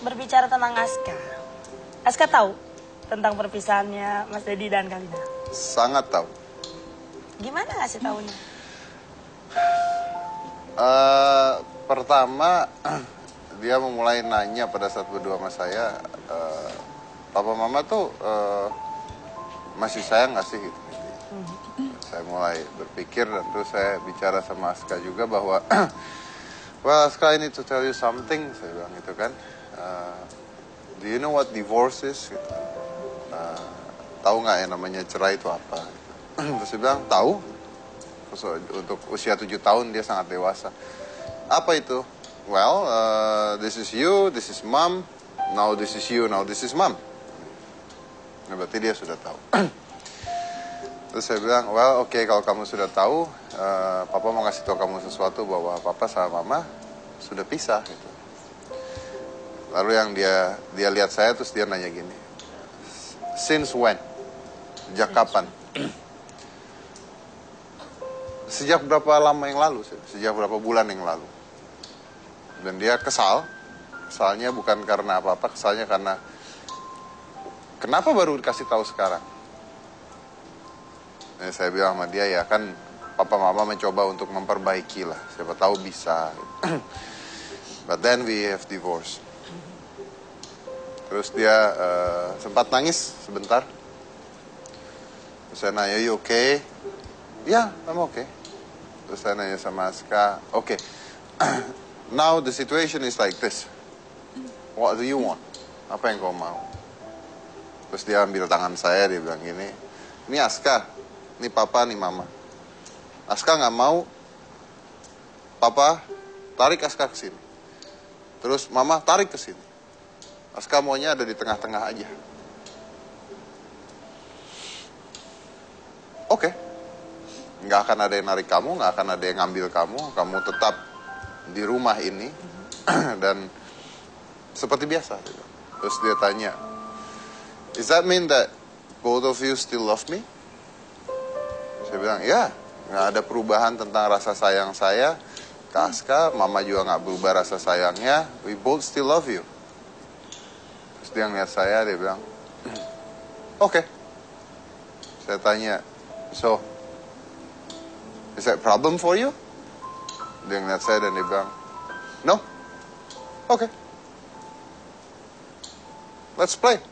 berbicara tentang Aska. Aska tahu tentang perpisahannya Mas Dedi dan Kalina? Sangat tahu. Gimana ngasih taunya? Pertama, dia memulai nanya pada saat berdua sama saya, Papa Mama tuh masih sayang gak sih? Gitu. Saya mulai berpikir dan terus saya bicara sama Aska juga bahwa well, Aska, I need to tell you something, saya bilang gitu kan. Do you know what divorce is? Gitu. Tahu nggak ya namanya cerai itu apa? Gitu. Terus dia bilang, tahu. Untuk usia 7 tahun dia sangat dewasa. Apa itu? Well, this is you, this is mom, now this is you, now this is mom. Nah, berarti dia sudah tahu. Terus saya bilang, well, oke, kalau kamu sudah tahu, Papa mau kasih tahu kamu sesuatu bahwa Papa sama Mama sudah pisah. Gitu. Lalu yang dia lihat saya, terus dia nanya gini, since when? Sejak kapan? Sejak berapa lama yang lalu? Sejak berapa bulan yang lalu? Dan dia kesal. Kesalnya bukan karena apa-apa, kesalnya karena kenapa baru dikasih tahu sekarang? Nah, saya bilang sama dia, ya kan Papa Mama mencoba untuk memperbaiki lah. Siapa tahu bisa. But then we have divorce. Terus dia sempat nangis sebentar. Terus saya nanya, you okay? Ya, I'm okay. Terus saya nanya sama Aska, okay. Now the situation is like this. What do you want? Apa yang kau mau? Terus dia ambil tangan saya, dia bilang gini, ini Aska. Ini Papa, ini Mama. Aska nggak mau, Papa tarik Aska ke sini. Terus Mama tarik ke sini. Aska maunya ada di tengah-tengah aja. Oke. Nggak akan ada yang narik kamu, nggak akan ada yang ngambil kamu. Kamu tetap di rumah ini. Dan seperti biasa. Terus dia tanya, is that mean that both of you still love me? Saya bilang, ya, nggak ada perubahan tentang rasa sayang saya ke Aska. Mama juga nggak berubah rasa sayangnya. We both still love you. Terus dia ngeliat saya, dia bilang, oke. Saya tanya, so, is that problem for you? Dia ngeliat saya dan dia bilang, no, oke. Let's play.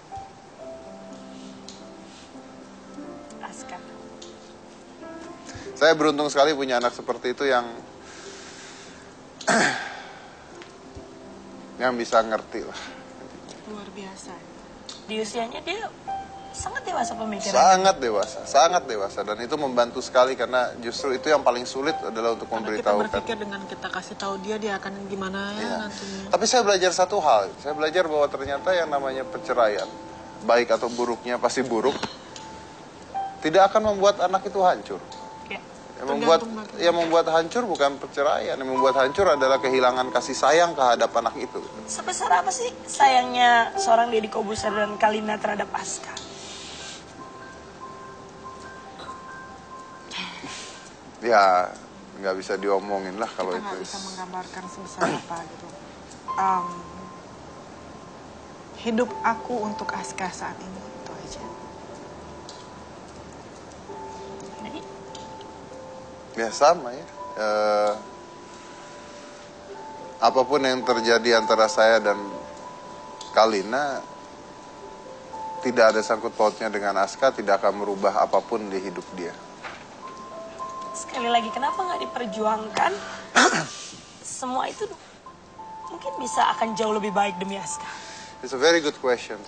Saya beruntung sekali punya anak seperti itu yang bisa ngerti lah. Luar biasa. Di usianya dia sangat dewasa pemikirannya. Sangat dewasa. Dan itu membantu sekali karena justru itu yang paling sulit adalah untuk memberitahukan. Kita berpikir dengan kita kasih tahu dia akan gimana ya nantinya. Tapi saya belajar satu hal. Saya belajar bahwa ternyata yang namanya perceraian, baik atau buruknya pasti buruk, tidak akan membuat anak itu hancur. Yang membuat hancur bukan perceraian, yang membuat hancur adalah kehilangan kasih sayang terhadap anak itu. Sebesar apa sih sayangnya seorang Deddy Corbuzier dan Kalina terhadap Aska? Ya, nggak bisa diomongin lah kalau kita itu. Kita nggak bisa menggambarkan sebesar apa gitu. Hidup aku untuk Aska saat ini, itu aja. Ya sama ya. Apapun yang terjadi antara saya dan Kalina, tidak ada sangkut pautnya dengan Aska, tidak akan merubah apapun di hidup dia. Sekali lagi, kenapa nggak diperjuangkan? Semua itu mungkin bisa akan jauh lebih baik demi Aska. It's a very good question.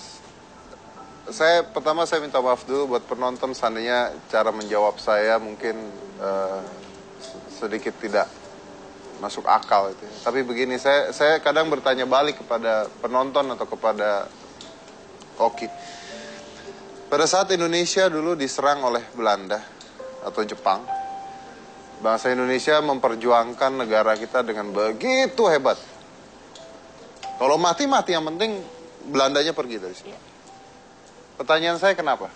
Pertama saya minta maaf dulu buat penonton seandainya cara menjawab saya mungkin sedikit tidak masuk akal itu. Tapi begini, saya kadang bertanya balik kepada penonton atau kepada Oki. Pada saat Indonesia dulu diserang oleh Belanda atau Jepang, bangsa Indonesia memperjuangkan negara kita dengan begitu hebat. Kalau mati, yang penting Belandanya pergi dari sini. Pertanyaan saya kenapa?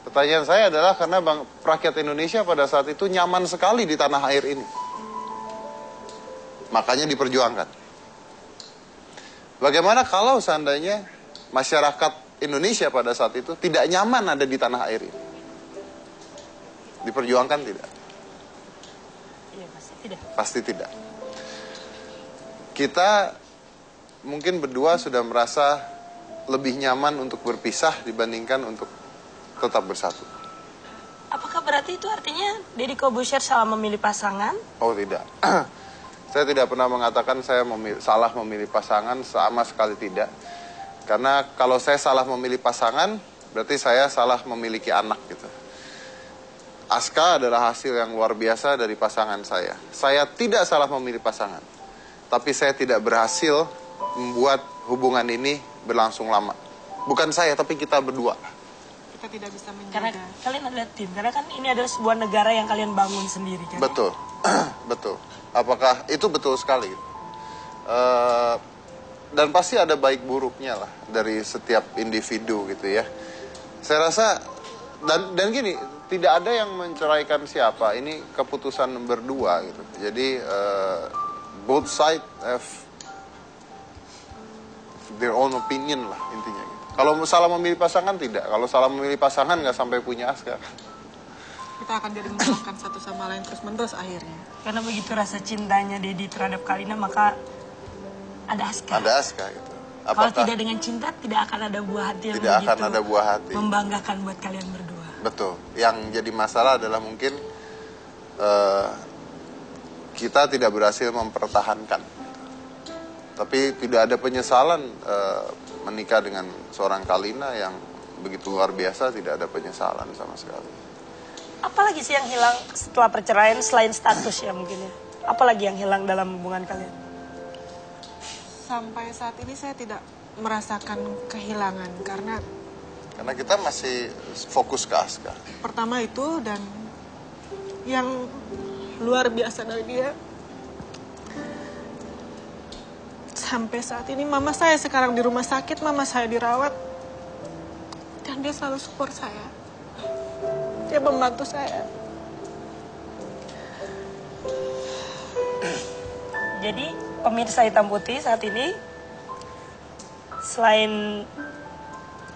Pertanyaan saya adalah karena rakyat Indonesia pada saat itu nyaman sekali di tanah air ini. Makanya diperjuangkan. Bagaimana kalau seandainya masyarakat Indonesia pada saat itu tidak nyaman ada di tanah air ini? Diperjuangkan tidak? Iya, pasti tidak. Pasti tidak. Kita mungkin berdua sudah merasa lebih nyaman untuk berpisah dibandingkan untuk tetap bersatu. Apakah berarti itu artinya Deddy Corbuzier salah memilih pasangan? Oh tidak. Saya tidak pernah mengatakan saya salah memilih pasangan, sama sekali tidak. Karena kalau saya salah memilih pasangan, berarti saya salah memiliki anak gitu. Aska adalah hasil yang luar biasa dari pasangan saya. Saya tidak salah memilih pasangan. Tapi saya tidak berhasil membuat hubungan ini berlangsung lama. Bukan saya, tapi kita berdua. Kita tidak bisa Karena menjaga. kalian adalah tim. Karena kan ini adalah sebuah negara yang kalian bangun sendiri kan? Betul, betul. Apakah itu betul sekali? Dan pasti ada baik buruknya lah dari setiap individu gitu ya. Saya rasa dan gini, tidak ada yang menceraikan siapa. Ini keputusan berdua gitu. Jadi both side have their own opinion lah intinya gitu. Kalau salah memilih pasangan tidak. Kalau salah memilih pasangan nggak sampai punya Aska. Kita akan jadi menyalahkan satu sama lain terus-menerus akhirnya. Karena begitu rasa cintanya Deddy terhadap Kalina, maka ada Aska. Ada Aska gitu. Kalau tidak dengan cinta, tidak akan ada buah hati yang Tidak begitu akan ada buah hati. membanggakan buat kalian berdua. Betul. Yang jadi masalah adalah mungkin kita tidak berhasil mempertahankan. Tapi tidak ada penyesalan menikah dengan seorang Kalina yang begitu luar biasa, tidak ada penyesalan sama sekali. Apalagi sih yang hilang setelah perceraian selain status ya mungkin ya? Apalagi yang hilang dalam hubungan kalian? Sampai saat ini saya tidak merasakan kehilangan karena kita masih fokus ke Aska. pertama itu dan yang luar biasa dari dia sampai saat ini mama saya sekarang di rumah sakit, mama saya dirawat dan dia selalu support saya, dia membantu saya. Jadi pemirsa Hitam Putih saat ini selain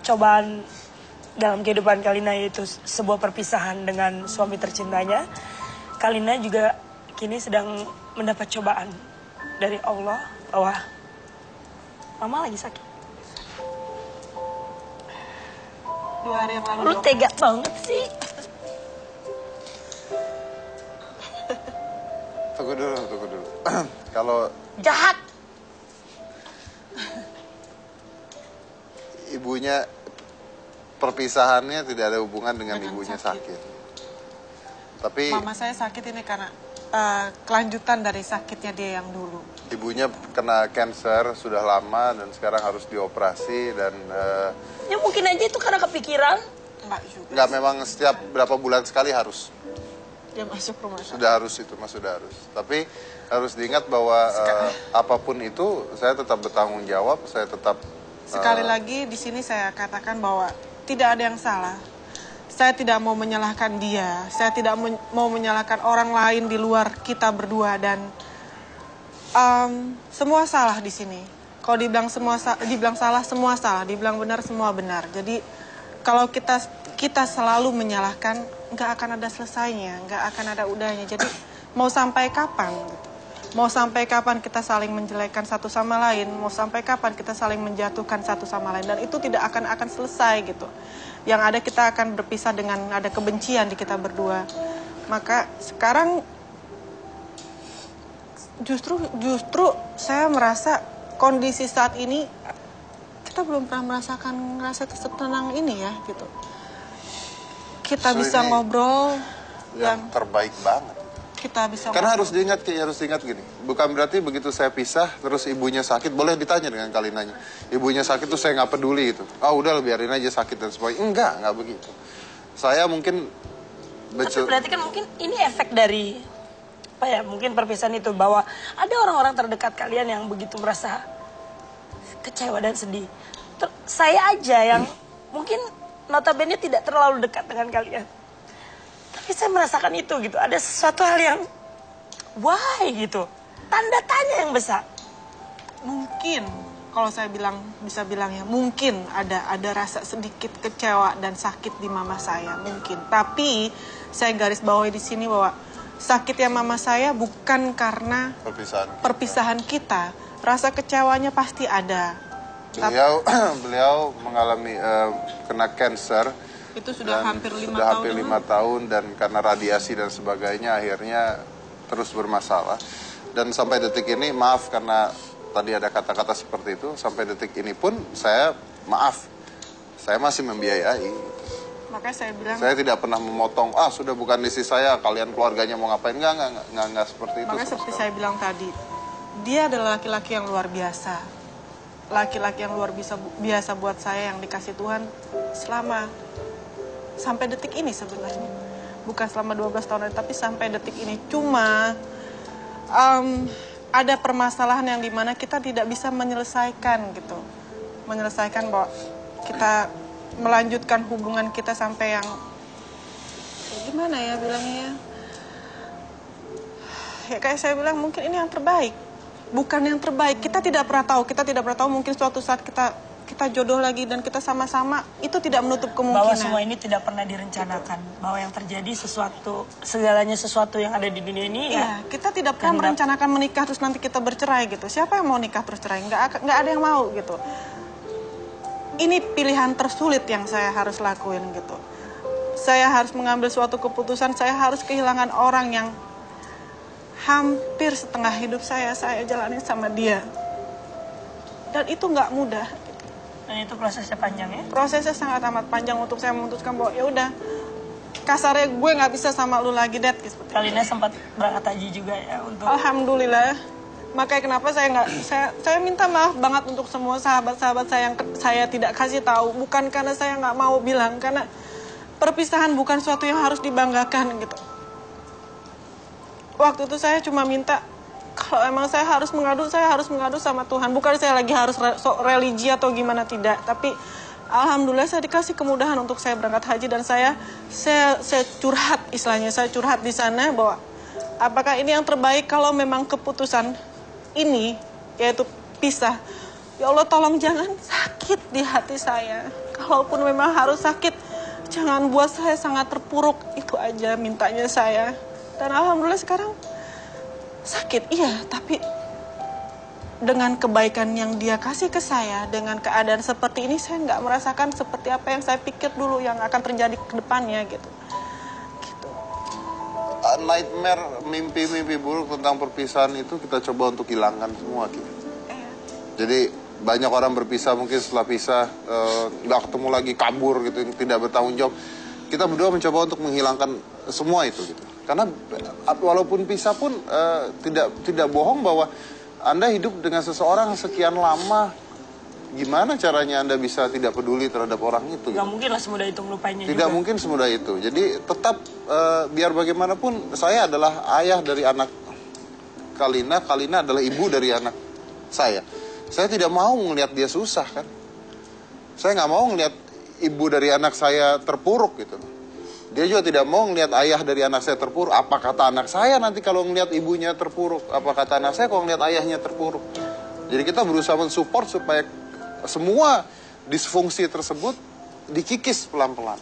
cobaan dalam kehidupan Kalina yaitu sebuah perpisahan dengan suami tercintanya, Kalina juga kini sedang mendapat cobaan dari Allah bahwa mama lagi sakit. 2 hari yang lalu Lu tega banget sih. Tunggu dulu. Kalau Jahat. ibunya, perpisahannya tidak ada hubungan dengan ibunya sakit. Tapi mama saya sakit ini karena kelanjutan dari sakitnya dia yang dulu. ibunya kena cancer sudah lama dan sekarang harus dioperasi dan Ya mungkin aja itu karena kepikiran. Enggak juga. nggak, memang setiap berapa bulan sekali harus. Dia masuk rumah sakit. Sudah harus itu, mas sudah harus. Tapi harus diingat bahwa apapun itu saya tetap bertanggung jawab, saya tetap Sekali lagi di sini saya katakan bahwa tidak ada yang salah. Saya tidak mau menyalahkan dia, saya tidak mau menyalahkan orang lain di luar kita berdua dan semua salah di sini. Kalau dibilang salah, semua salah. Dibilang benar, semua benar. Jadi kalau kita selalu menyalahkan, nggak akan ada selesainya, nggak akan ada udahnya. Jadi mau sampai kapan? Mau sampai kapan kita saling menjelekkan satu sama lain? Mau sampai kapan kita saling menjatuhkan satu sama lain? Dan itu tidak akan selesai gitu. Yang ada kita akan berpisah dengan ada kebencian di kita berdua. Maka sekarang justru saya merasa kondisi saat ini kita belum pernah merasakan rasa setenang ini ya gitu. Kita So bisa ini ngobrol yang terbaik banget. kita bisa Karena harus diingat gini, bukan berarti begitu saya pisah terus ibunya sakit, boleh ditanya dengan Kalinanya. Ibunya sakit tuh saya nggak peduli gitu. Udah biarin aja sakit dan sebagainya. Enggak begitu. Saya mungkin Tapi berarti kan mungkin ini efek dari apa ya? Mungkin perpisahan itu bahwa ada orang-orang terdekat kalian yang begitu merasa kecewa dan sedih. Saya aja yang mungkin notabene tidak terlalu dekat dengan kalian. Tapi saya merasakan itu gitu. Ada sesuatu hal yang why gitu. Tanda tanya yang besar. mungkin kalau saya bisa bilang ya, mungkin ada rasa sedikit kecewa dan sakit di mama saya, mungkin. Tapi saya garis bawahi di sini bahwa sakitnya mama saya bukan karena perpisahan kita. Rasa kecewanya pasti ada. Beliau mengalami kena cancer. Itu sudah hampir 5 tahun. Sudah hampir 5 tahun, dan karena radiasi dan sebagainya akhirnya terus bermasalah. Dan sampai detik ini, maaf karena tadi ada kata-kata seperti itu, sampai detik ini pun saya masih membiayai. Makanya saya bilang, saya tidak pernah memotong, sudah bukan istri saya, kalian keluarganya mau ngapain, enggak seperti itu. Makanya seperti saya bilang tadi, dia adalah laki-laki yang luar biasa. Laki-laki yang luar biasa buat saya, yang dikasih Tuhan selama sampai detik ini sebenarnya. Bukan selama 12 tahun, tapi sampai detik ini. Cuma ada permasalahan yang dimana kita tidak bisa menyelesaikan gitu. Menyelesaikan bahwa kita melanjutkan hubungan kita sampai yang gimana ya bilangnya ya, kayak saya bilang mungkin ini yang terbaik, bukan yang terbaik. Kita tidak pernah tahu mungkin suatu saat kita jodoh lagi dan kita sama-sama, itu tidak menutup kemungkinan bahwa semua ini tidak pernah direncanakan, bahwa yang terjadi segalanya sesuatu yang ada di dunia ini ya kita tidak pernah merencanakan menikah terus nanti kita bercerai gitu. Siapa yang mau nikah terus cerai? Nggak ada yang mau gitu. Ini pilihan tersulit yang saya harus lakuin gitu. Saya harus mengambil suatu keputusan, saya harus kehilangan orang yang hampir setengah hidup saya jalani sama dia. Dan itu nggak mudah. Gitu. Dan itu prosesnya panjang ya? Prosesnya sangat amat panjang untuk saya memutuskan bahwa ya udah, kasarnya gue nggak bisa sama lu lagi, Dad. Gitu. Kalina sempat berangkat haji juga ya untuk... Alhamdulillah. Makanya kenapa saya minta maaf banget untuk semua sahabat-sahabat saya yang saya tidak kasih tahu. Bukan karena saya nggak mau bilang, karena perpisahan bukan suatu yang harus dibanggakan gitu. Waktu itu saya cuma minta, kalau emang saya harus mengadu sama Tuhan. Bukan saya lagi harus religi atau gimana, tidak. Tapi alhamdulillah saya dikasih kemudahan untuk saya berangkat haji, dan saya curhat, istilahnya saya curhat di sana bahwa apakah ini yang terbaik kalau memang keputusan ini yaitu pisah. Ya Allah, tolong jangan sakit di hati saya. Kalaupun memang harus sakit, jangan buat saya sangat terpuruk. Itu aja mintanya saya. Dan alhamdulillah sekarang sakit, iya, tapi dengan kebaikan yang dia kasih ke saya, dengan keadaan seperti ini, saya nggak merasakan seperti apa yang saya pikir dulu yang akan terjadi ke depannya gitu. Nightmare, mimpi-mimpi buruk tentang perpisahan itu kita coba untuk hilangkan semua gitu. Jadi banyak orang berpisah, mungkin setelah pisah nggak ketemu lagi, kabur gitu, tidak bertanggung jawab. Kita berdua mencoba untuk menghilangkan semua itu gitu. Karena walaupun pisah pun tidak bohong bahwa Anda hidup dengan seseorang sekian lama. Gimana caranya Anda bisa tidak peduli terhadap orang itu? Gak mungkin lah semudah itu ngelupainya juga. Tidak mungkin semudah itu. Jadi tetap biar bagaimanapun saya adalah ayah dari anak Kalina. Kalina adalah ibu dari anak saya. Saya tidak mau melihat dia susah kan. Saya nggak mau melihat ibu dari anak saya terpuruk gitu. Dia juga tidak mau melihat ayah dari anak saya terpuruk. Apa kata anak saya nanti kalau melihat ibunya terpuruk? Apa kata anak saya kalau melihat ayahnya terpuruk? Jadi kita berusaha mensupport supaya semua disfungsi tersebut dikikis pelan-pelan.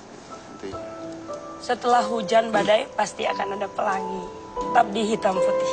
Setelah hujan badai pasti akan ada pelangi. Tetap di hitam putih.